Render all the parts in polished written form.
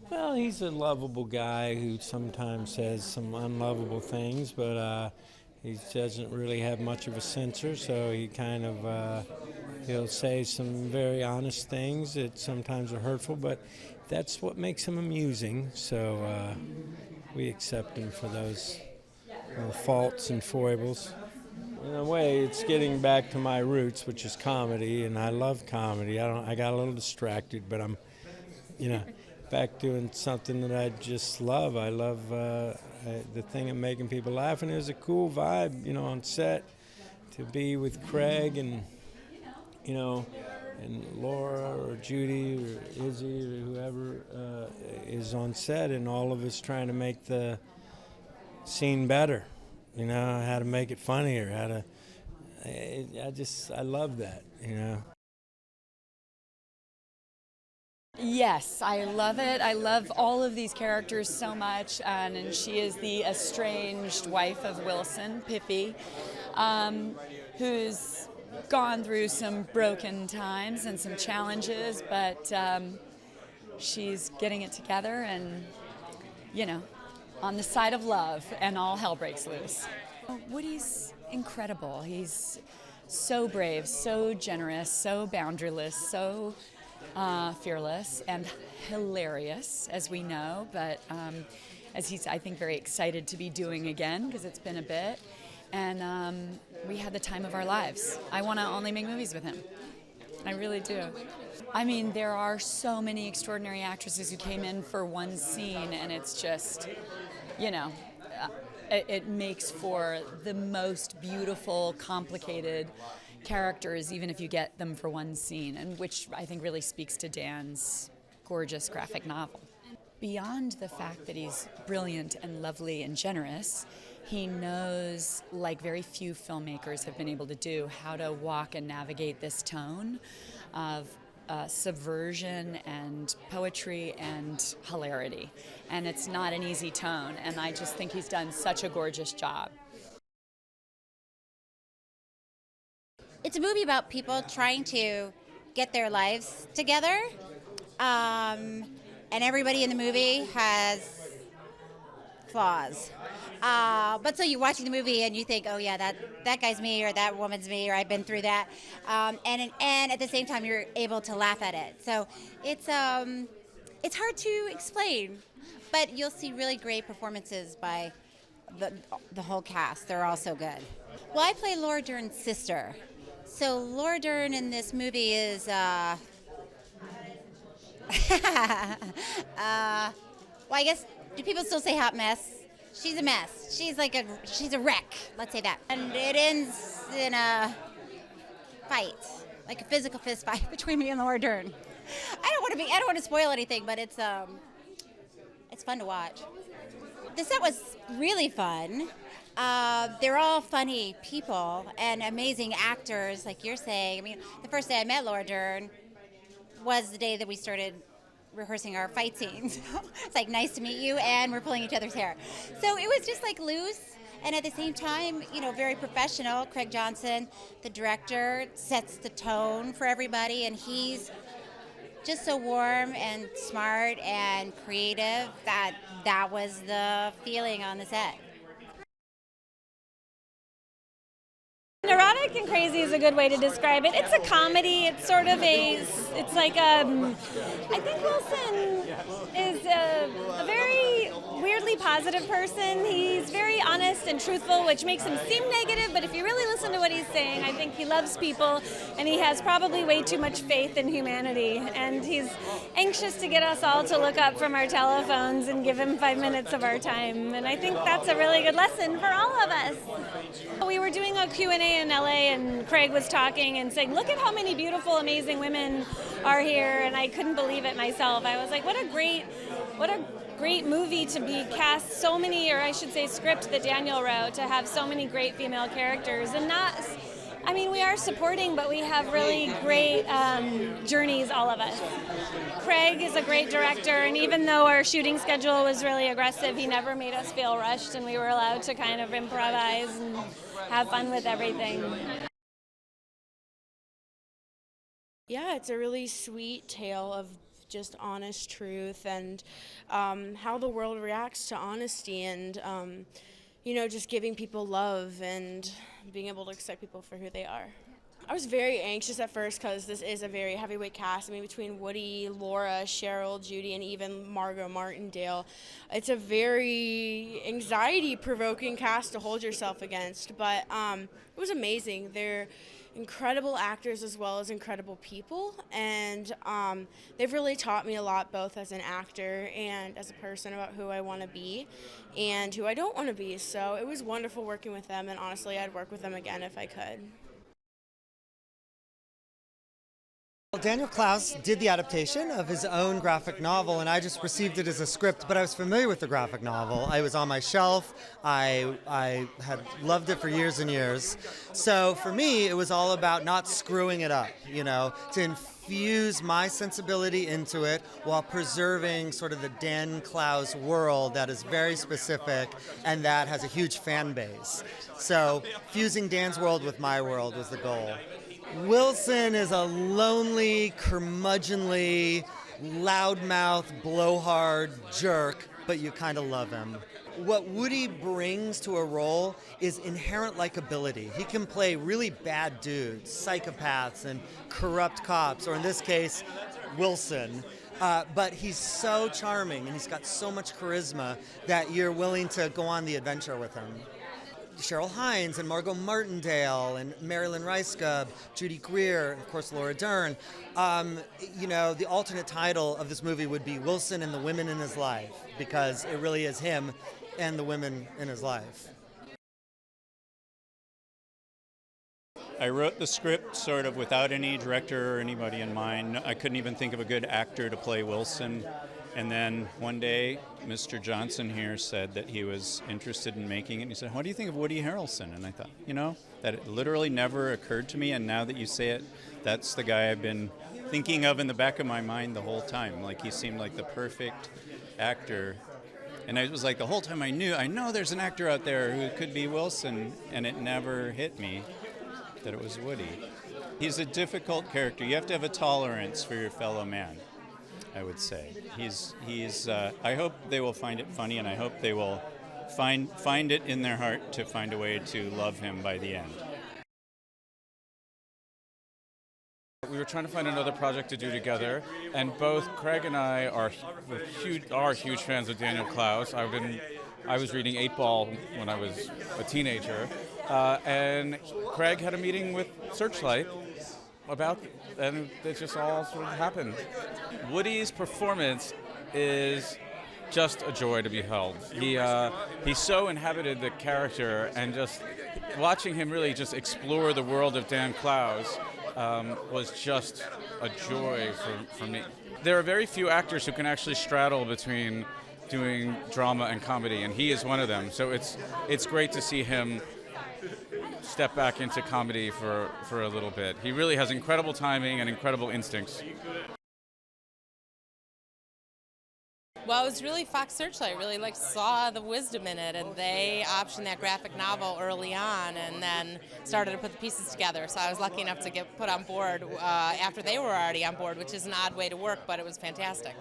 Well, he's a lovable guy who sometimes says some unlovable things, but he doesn't really have much of a censor, so he kind of he'll say some very honest things that sometimes are hurtful, but that's what makes him amusing. So we accept him for those faults and foibles. In a way, it's getting back to my roots, which is comedy, and I love comedy. I got a little distracted, but I'm, you know, back doing something that I just love. I love the thing of making people laugh, and it was a cool vibe, on set to be with Craig and, and Laura or Judy or Izzy or whoever is on set, and all of us trying to make the scene better. How to make it funnier, how to. I love that. Yes, I love it. I love all of these characters so much, and she is the estranged wife of Wilson, Pippi, who's gone through some broken times and some challenges, but she's getting it together and, on the side of love, and all hell breaks loose. Woody's incredible. He's so brave, so generous, so boundaryless, so fearless and hilarious, as we know, but as he's, I think, very excited to be doing again because it's been a bit. And we had the time of our lives. I want to only make movies with him. I really do. I mean, there are so many extraordinary actresses who came in for one scene, and it's just, it makes for the most beautiful, complicated characters, even if you get them for one scene, and which I think really speaks to Dan's gorgeous graphic novel. Beyond the fact that he's brilliant and lovely and generous, he knows, like very few filmmakers have been able to do, how to walk and navigate this tone of subversion and poetry and hilarity. And it's not an easy tone, and I just think he's done such a gorgeous job. It's a movie about people trying to get their lives together, and everybody in the movie has flaws. But so you're watching the movie and you think, oh yeah, that guy's me, or that woman's me, or I've been through that, and at the same time you're able to laugh at it. So it's hard to explain, but you'll see really great performances by the whole cast. They're all so good. Well, I play Laura Dern's sister. So Laura Dern in this movie is well, I guess, do people still say hot mess? She's a mess. She's a wreck, let's say that. And it ends in a fight, like a physical fist fight between me and Laura Dern. I don't want to spoil anything, but it's fun to watch. The set was really fun. They're all funny people and amazing actors, like you're saying. I mean, the first day I met Laura Dern was the day that we started rehearsing our fight scenes. It's like, nice to meet you, and we're pulling each other's hair. So it was just like loose, and at the same time, very professional. Craig Johnson, the director, sets the tone for everybody, and he's just so warm and smart and creative that was the feeling on the set. Neurotic and crazy is a good way to describe it. It's a comedy. It's sort of it's like I think Wilson is a very weirdly positive person. He's very honest and truthful, which makes him seem negative, but if you really listen to what he's saying, I think he loves people, and he has probably way too much faith in humanity, and he's anxious to get us all to look up from our telephones and give him 5 minutes of our time, and I think that's a really good lesson for all of us. We were doing a Q&A in LA, and Craig was talking and saying, look at how many beautiful, amazing women are here, and I couldn't believe it myself. I was like, what a great movie to be cast so many, or I should say script that Daniel wrote, to have so many great female characters, and we are supporting, but we have really great journeys, all of us. Craig is a great director, and even though our shooting schedule was really aggressive, he never made us feel rushed, and we were allowed to kind of improvise and have fun with everything. Yeah, it's a really sweet tale of just honest truth and how the world reacts to honesty and, just giving people love and being able to accept people for who they are. I was very anxious at first because this is a very heavyweight cast. I mean, between Woody, Laura, Cheryl, Judy, and even Margot Martindale, it's a very anxiety-provoking cast to hold yourself against. But it was amazing. They're incredible actors as well as incredible people, and they've really taught me a lot, both as an actor and as a person, about who I want to be and who I don't want to be. So it was wonderful working with them, and honestly, I'd work with them again if I could. Daniel Clowes did the adaptation of his own graphic novel, and I just received it as a script, but I was familiar with the graphic novel. I was on my shelf. I had loved it for years and years. So for me, it was all about not screwing it up, to infuse my sensibility into it while preserving sort of the Dan Clowes world that is very specific and that has a huge fan base. So fusing Dan's world with my world was the goal. Wilson is a lonely, curmudgeonly, loudmouth, blowhard jerk, but you kind of love him. What Woody brings to a role is inherent likability. He can play really bad dudes, psychopaths and corrupt cops, or in this case, Wilson. But he's so charming and he's got so much charisma that you're willing to go on the adventure with him. Cheryl Hines and Margot Martindale and Marilyn Rice-Gubb, Judy Greer, and of course Laura Dern. The alternate title of this movie would be Wilson and the Women in His Life, because it really is him and the women in his life. I wrote the script sort of without any director or anybody in mind. I couldn't even think of a good actor to play Wilson. And then one day, Mr. Johnson here said that he was interested in making it. And he said, what do you think of Woody Harrelson? And I thought, that it literally never occurred to me. And now that you say it, that's the guy I've been thinking of in the back of my mind the whole time. Like, he seemed like the perfect actor. And it was like the whole time I know there's an actor out there who could be Wilson. And it never hit me that it was Woody. He's a difficult character. You have to have a tolerance for your fellow man, I would say. I hope they will find it funny, and I hope they will find it in their heart to find a way to love him by the end. We were trying to find another project to do together, and both Craig and I are huge fans of Daniel Clowes. I was reading 8 Ball when I was a teenager, and Craig had a meeting with Searchlight and it just all sort of happened. Woody's performance is just a joy to behold. He so inhabited the character, and just watching him really just explore the world of Dan Clowes was just a joy for me. There are very few actors who can actually straddle between doing drama and comedy, and he is one of them. So it's great to see him step back into comedy for a little bit. He really has incredible timing and incredible instincts. Well, it was really Fox Searchlight really saw the wisdom in it, and they optioned that graphic novel early on and then started to put the pieces together. So I was lucky enough to get put on board after they were already on board, which is an odd way to work, but it was fantastic.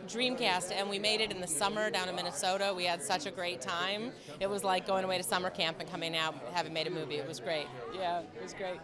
Dreamcast, and we made it in the summer down in Minnesota. We had such a great time. It was like going away to summer camp and coming out having made a movie. It was great. Yeah, it was great.